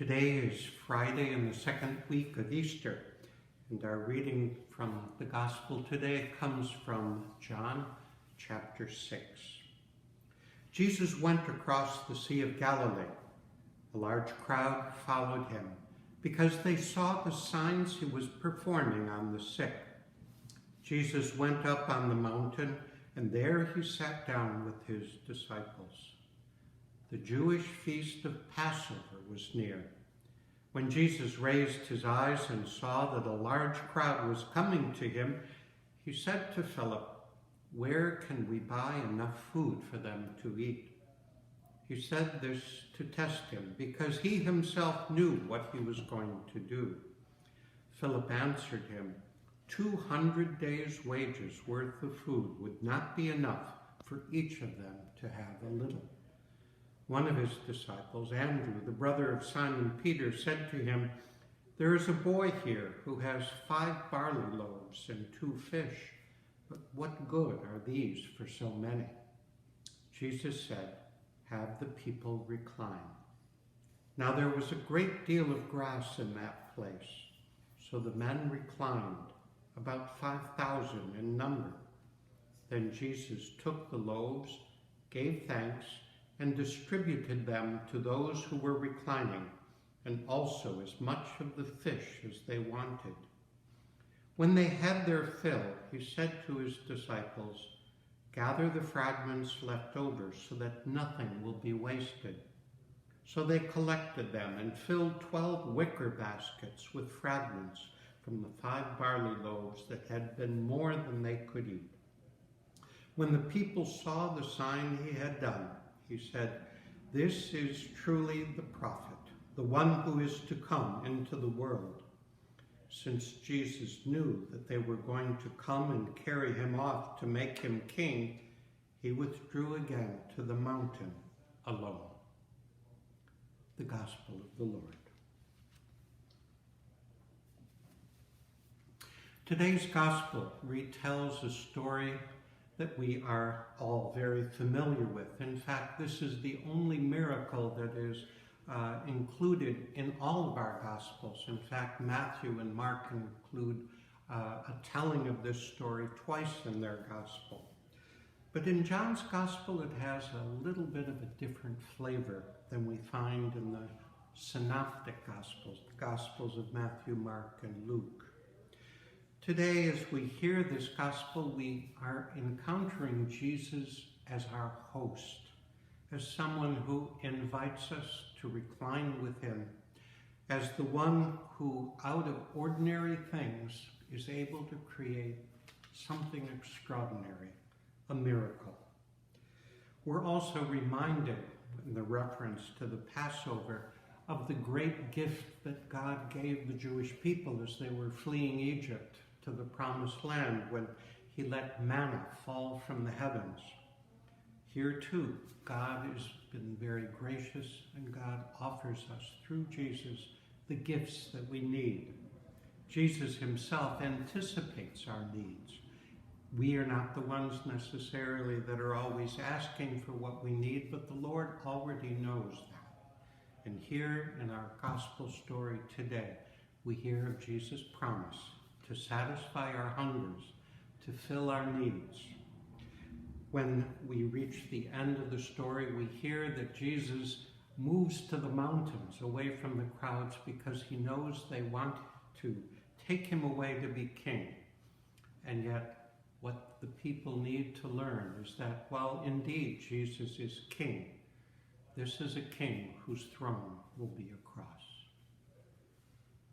Today is Friday in the second week of Easter, and our reading from the Gospel today comes from John chapter 6. Jesus went across the Sea of Galilee. A large crowd followed him because they saw the signs he was performing on the sick. Jesus went up on the mountain, and there he sat down with his disciples. The Jewish feast of Passover was near. When Jesus raised his eyes and saw that a large crowd was coming to him, he said to Philip, "Where can we buy enough food for them to eat?" He said this to test him, because he himself knew what he was going to do. Philip answered him, 200 days' wages worth of food would not be enough for each of them to have a little. One of his disciples, Andrew, the brother of Simon Peter, said to him, "There is a boy here who has 5 barley loaves and 2 fish, but what good are these for so many?" Jesus said, "Have the people recline." Now there was a great deal of grass in that place, so the men reclined, about 5,000 in number. Then Jesus took the loaves, gave thanks, and distributed them to those who were reclining, and also as much of the fish as they wanted. When they had their fill, he said to his disciples, "Gather the fragments left over so that nothing will be wasted." So they collected them and filled 12 wicker baskets with fragments from the 5 barley loaves that had been more than they could eat. When the people saw the sign he had done, he said, "This is truly the prophet, the one who is to come into the world." Since Jesus knew that they were going to come and carry him off to make him king, he withdrew again to the mountain alone. The Gospel of the Lord. Today's Gospel retells a story that we are all very familiar with. In fact, this is the only miracle that is included in all of our Gospels. In fact, Matthew and Mark include a telling of this story twice in their Gospel. But in John's Gospel, it has a little bit of a different flavor than we find in the Synoptic Gospels, the Gospels of Matthew, Mark, and Luke. Today, as we hear this gospel, we are encountering Jesus as our host, as someone who invites us to recline with him, as the one who, out of ordinary things, is able to create something extraordinary, a miracle. We're also reminded, in the reference to the Passover, of the great gift that God gave the Jewish people as they were fleeing Egypt to the promised land, when he let manna fall from the heavens. Here too, God has been very gracious, and God offers us through Jesus the gifts that we need. Jesus himself anticipates our needs. We are not the ones necessarily that are always asking for what we need, but the Lord already knows that. And here in our gospel story today, we hear of Jesus' promise to satisfy our hungers, to fill our needs. When we reach the end of the story, we hear that Jesus moves to the mountains away from the crowds because he knows they want to take him away to be king. And yet, what the people need to learn is that, while indeed Jesus is king, this is a king whose throne will be a cross.